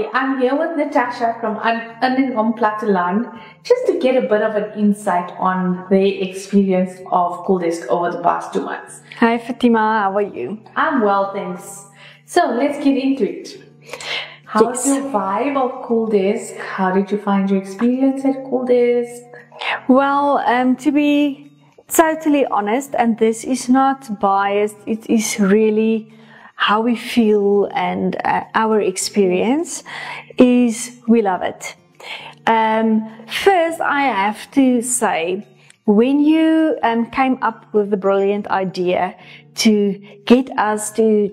Hi, I'm here with Natasha from Unning Platteland just to get a bit of an insight on their experience of CoolDesk over the past 2 months. Hi Fatima, how are you? I'm well, thanks. So let's get into it. How's your vibe of CoolDesk? How did you find your experience at CoolDesk? Well, to be totally honest, and this is not biased, it is really how we feel and our experience is we love it. First, I have to say, when you came up with the brilliant idea to get us to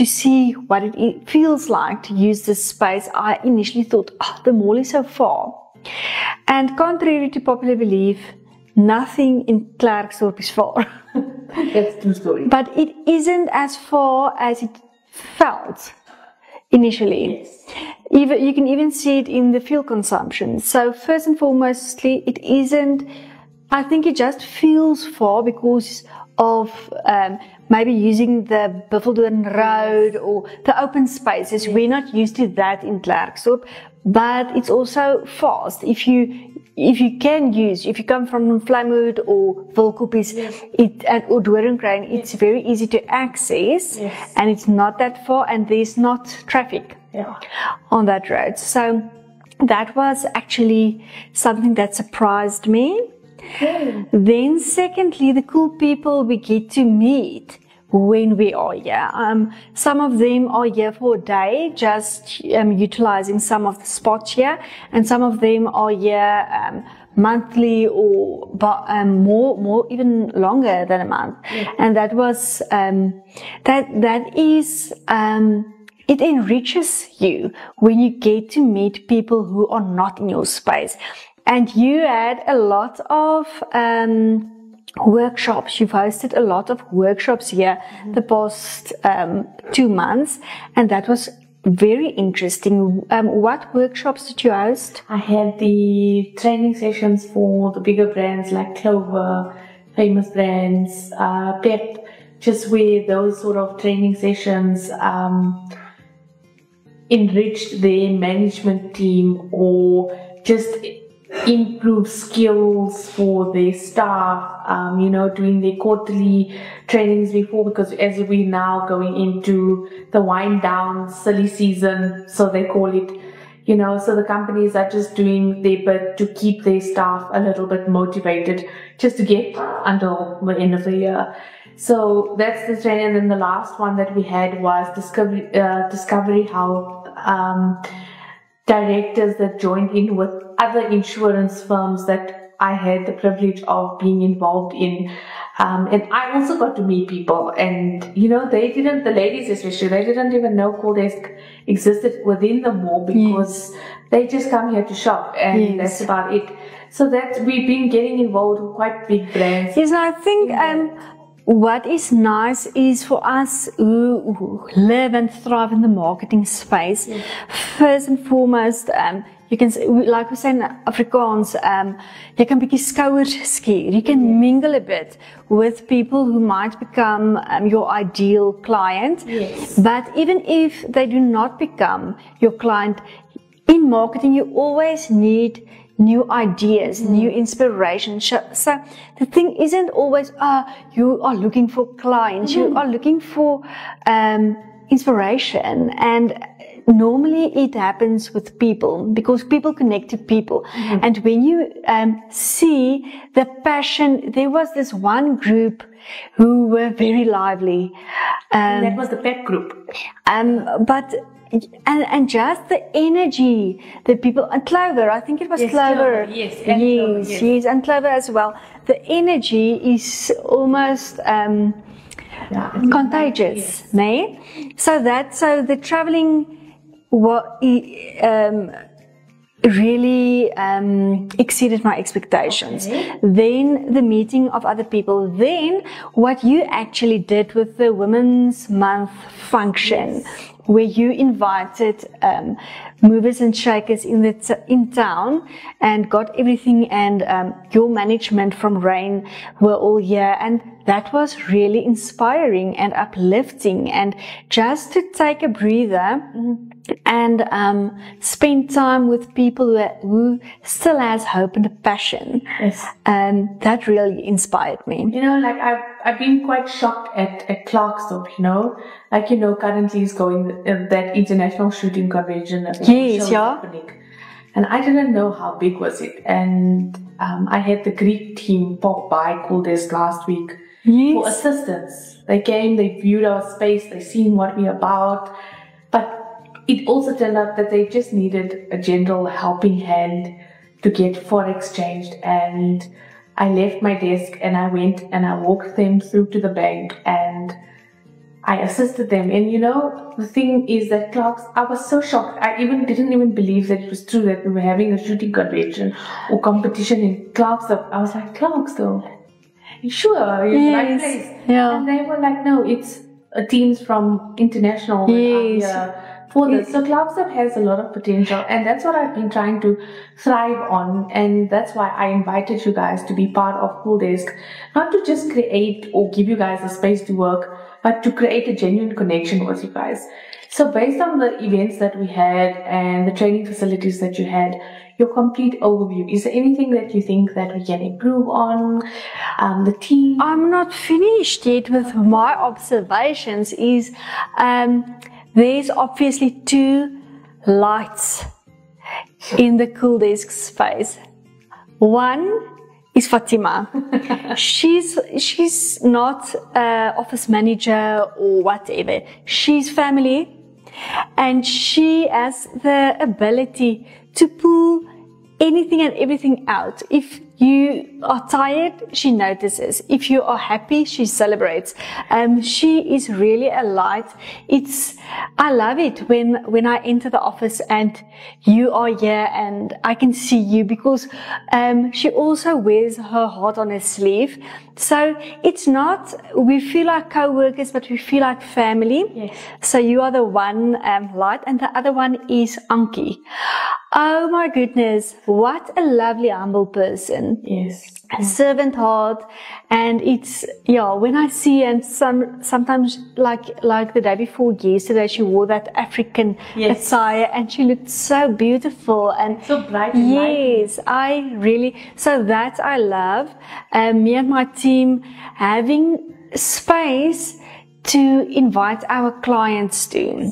see what it feels like to use this space, I initially thought, oh, the mall is so far. And contrary to popular belief, nothing in Klerksdorp is far. That's true story. But it isn't as far as it felt initially. Yes. You can even see it in the fuel consumption. So first and foremostly, it isn't, I think it just feels far because of maybe using the Buffeldoorn Road or the open spaces. We're not used to that in Klerksdorp, but it's also fast. If you come from Vlamwood or Wilkopies, or Doringkraan, it's very easy to access, and it's not that far, and there's not traffic on that road. So that was actually something that surprised me. Then secondly, the cool people we get to meet when we are here. Some of them are here for a day, just utilizing some of the spots here, and some of them are here monthly or more even longer than a month. And that was it enriches you when you get to meet people who are not in your space. And you had a lot of workshops. You've hosted a lot of workshops here the past 2 months, and that was very interesting. What workshops did you host? I had the training sessions for the bigger brands like Clover, famous brands, Pep, just where those sort of training sessions enriched their management team or just improve skills for their staff, doing their quarterly trainings before, because as we're now going into the wind down silly season, so they call it, so the companies are just doing their bit to keep their staff a little bit motivated just to get until the end of the year. So that's the training. And then the last one that we had was discovery how directors that joined in with other insurance firms that I had the privilege of being involved in. And I also got to meet people, and the ladies especially, they didn't even know CoolDesk existed within the mall because they just come here to shop, and that's about it. So we've been getting involved with quite big brands. Yes, I think what is nice is for us who live and thrive in the marketing space, first and foremost, you can, like we say in Afrikaans, you can be skouers skier. You can mingle a bit with people who might become your ideal client. But even if they do not become your client, in marketing you always need new ideas, new inspiration. So the thing isn't always, you are looking for clients, you are looking for inspiration. And normally it happens with people, because people connect to people. And when you see the passion, there was this one group who were very lively. And that was the Pep group. And just the energy that people, and Clover, I think it was Clover. Yes, and Clover as well. The energy is almost contagious, So the traveling really exceeded my expectations. Then the meeting of other people. Then what you actually did with the Women's Month function, where you invited movers and shakers in town and got everything, and your management from Rain were all here, and that was really inspiring and uplifting, and just to take a breather and spend time with people who still has hope and a passion. Yes. That really inspired me. You know, like I've been quite shocked at Clarksdorp, you know, like, you know, currently is going that international shooting convention. Yes, yeah. And I didn't know how big was it. And I had the Greek team pop by CoolDesk last week for assistance. They came, they viewed our space, they seen what we're about. But it also turned out that they just needed a general helping hand to get Forex changed. And I left my desk and I went and I walked them through to the bank and I assisted them. And you know, the thing is that I was so shocked. I didn't even believe that it was true that we were having a shooting convention or competition in Clarksdorp. I was like, Clarksdorp? Sure, it's the right place. Yeah. And they were like, no, it's teams from international for this. So Clarksdorp has a lot of potential, and that's what I've been trying to thrive on, and that's why I invited you guys to be part of CoolDesk, not to just create or give you guys a space to work, but to create a genuine connection with you guys. So based on the events that we had and the training facilities that you had, your complete overview, is there anything that you think that we can improve on, the team? I'm not finished yet with my observations. There's obviously 2 lights in the CoolDesk space. One is Fatima. She's not office manager or whatever. She's family, and she has the ability to pull anything and everything out. If you are tired, she notices. If you are happy, she celebrates. She is really a light. I love it when I enter the office and you are here and I can see you, because she also wears her heart on her sleeve. So it's not, we feel like co-workers, but we feel like family. Yes. So you are the one light, and the other one is Anki. Oh my goodness, what a lovely, humble person. Yes. A servant heart. And it's, when I see, and sometimes like the day before yesterday, she wore that African attire and she looked so beautiful and so bright. Yes, so that I love. Me and my team having space to invite our clients to.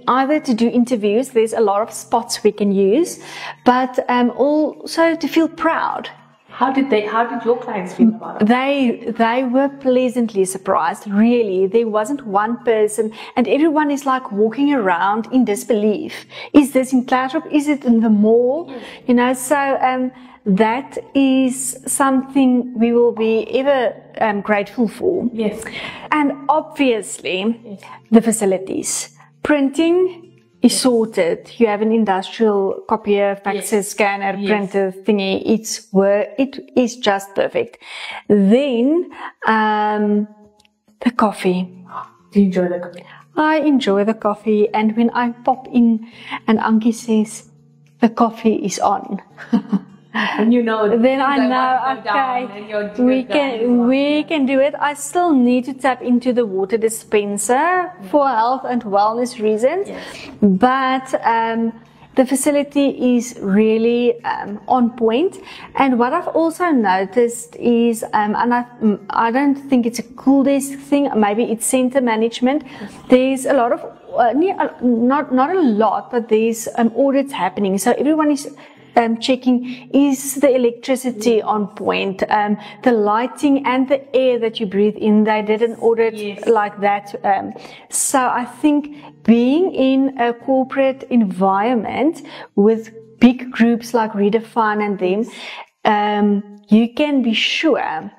Either to do interviews, there's a lot of spots we can use, but also to feel proud. How did your clients feel about it? They were pleasantly surprised, really. There wasn't one person, and everyone is like walking around in disbelief. Is this in Clarksdorp? Is it in the mall? Yes. You know, so that is something we will be ever grateful for. Yes. And obviously, the facilities. Printing is sorted. You have an industrial copier, faxer, scanner, printer thingy. It is just perfect. Then, the coffee. Do you enjoy the coffee? I enjoy the coffee, and when I pop in and Anki says, the coffee is on. And you know, then I know, okay, we can do it. I still need to tap into the water dispenser for health and wellness reasons, but the facility is really on point. And what I've also noticed is, and I don't think it's a CoolDesk thing, maybe it's center management. There's a lot of, not a lot, but there's audits happening. So everyone is checking, is the electricity on point, the lighting and the air that you breathe in. They did an audit like that. So I think being in a corporate environment with big groups like Redefine and them, you can be sure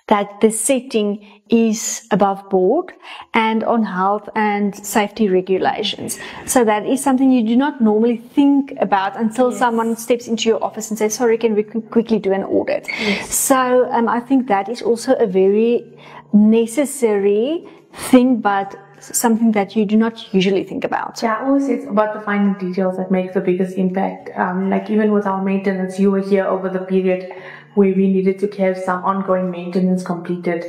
that the setting is above board and on health and safety regulations. So that is something you do not normally think about until someone steps into your office and says, sorry, can we quickly do an audit? So I think that is also a very necessary thing, but something that you do not usually think about. Yeah, always it's about the finer details that make the biggest impact. Like even with our maintenance, you were here over the period where we needed to have some ongoing maintenance completed.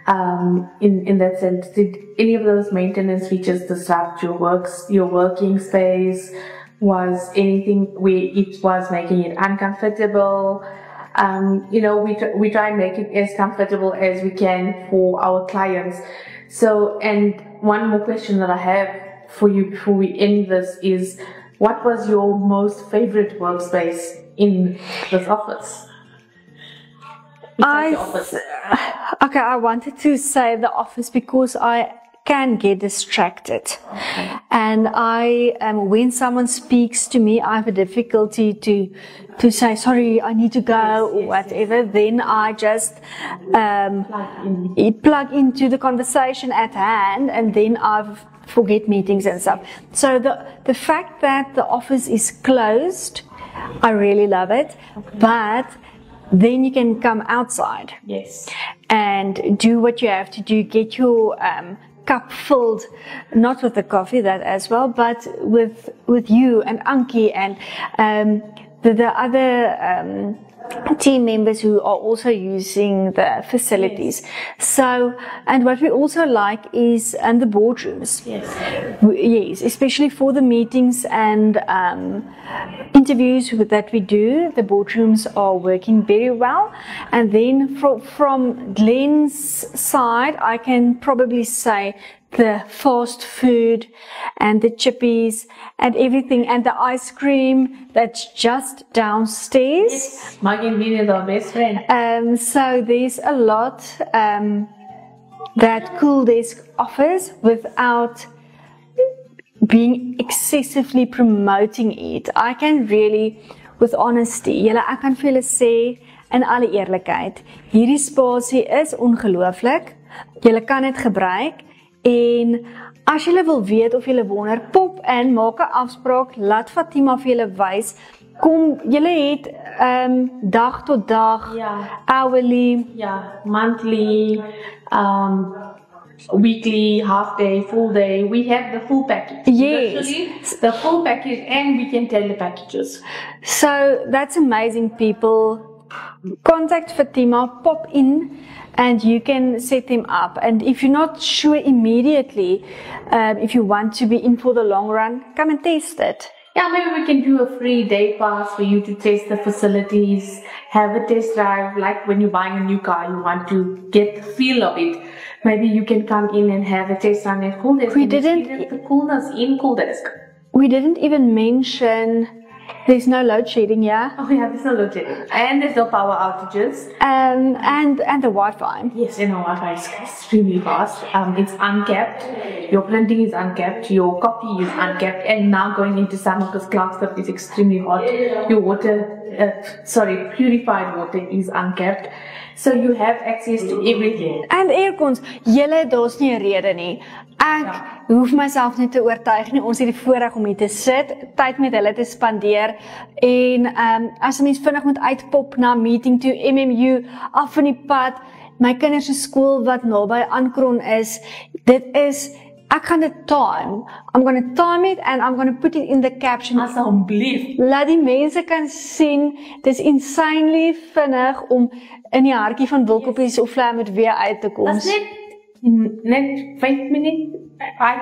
In that sense, did any of those maintenance features disrupt your working space? Was anything where it was making it uncomfortable? We try and make it as comfortable as we can for our clients. So, and one more question that I have for you before we end this is, what was your most favorite workspace in this office? Okay, I wanted to say the office because I can get distracted. Okay. And when someone speaks to me, I have a difficulty to say, sorry, I need to go, or whatever. Then I just plug into the conversation at hand, and then I forget meetings and stuff. So the fact that the office is closed, I really love it. Okay. But then you can come outside. Yes. And do what you have to do, get your cup filled, not with the coffee, that as well, but with you and Anki and the other team members who are also using the facilities. Yes. So, and what we also like is the boardrooms. Yes. Yes, especially for the meetings and interviews that we do, the boardrooms are working very well. And then from Glenn's side, I can probably say the fast food and the chippies and everything, and the ice cream that's just downstairs. Yes, Maggie and Vinny are our best friend. So there's a lot that CoolDesk offers without being excessively promoting it. I can really, with honesty, ek kan vir julle sê in alle eerlikheid, hierdie spasie is ongelooflik. Julle kan dit gebruik. En as julle wil weet of julle wonder, pop in, maak 'n afspraak, laat Fatima vir julle wys. Kom, julle het dag tot dag, hourly, monthly, weekly, half day, full day. We have the full package. Yes. Literally, the full package, and we can tell the packages. So that's amazing, people. Contact Fatima, pop in, and you can set them up. And if you're not sure immediately, if you want to be in for the long run, come and test it. Yeah, maybe we can do a free day pass for you to test the facilities, have a test drive, like when you're buying a new car, you want to get the feel of it. Maybe you can come in and have a test run at CoolDesk. We didn't the coolness in CoolDesk. We didn't even mention there's no load shedding, yeah? Oh yeah, there's no load shedding. And there's no power outages. And the Wi-Fi. Yes, and the Wi-Fi is extremely fast. It's uncapped. Your printing is uncapped. Your copy is uncapped. And now going into summer, because Clarksburg is extremely hot, your purified water is uncapped. So you have access to everything. And aircons, julle, daar's nie 'n rede nie. Ek hoef myself nie te oortuig nie. Ons het die voorreg om hier te sit, tyd met hulle te spandeer. En as 'n mens vinnig moet uitpop na meeting toe, MMU af van die pad, my kinders se skool wat naby Aankron is, dit is, ek gaan dit time. I'm going to time it and I'm going to put it in the caption. Asseblief. Laat die mense kan sien, dis insanely vinnig om in die hartjie van Wilkoppies of Vlammet weer uit te kom. That's net 5 minutes. I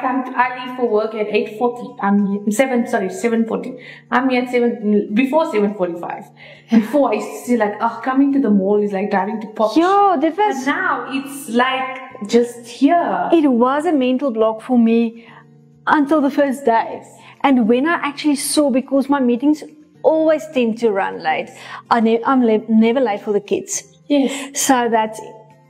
leave for work at 8:40. I'm 7:40. I'm here at before 7:45. Before I used to see like, coming to the mall is like driving to Pops. Yeah, that was. But now it's like just here. It was a mental block for me until the first day. And when I actually saw, because my meetings always tend to run late, I'm never late for the kids. Yes. So that's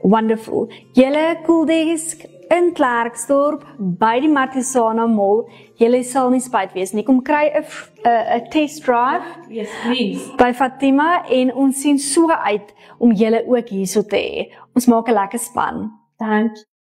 wonderful. Julle CoolDesk in Klerksdorp by die Martisana Mall. Julle sal nie spyt wees nie. Kom kry 'n test drive. Yes, please. By Fatima, en ons sien so uit om julle ook hierso te hê. Ons maak 'n lekker span. Thanks.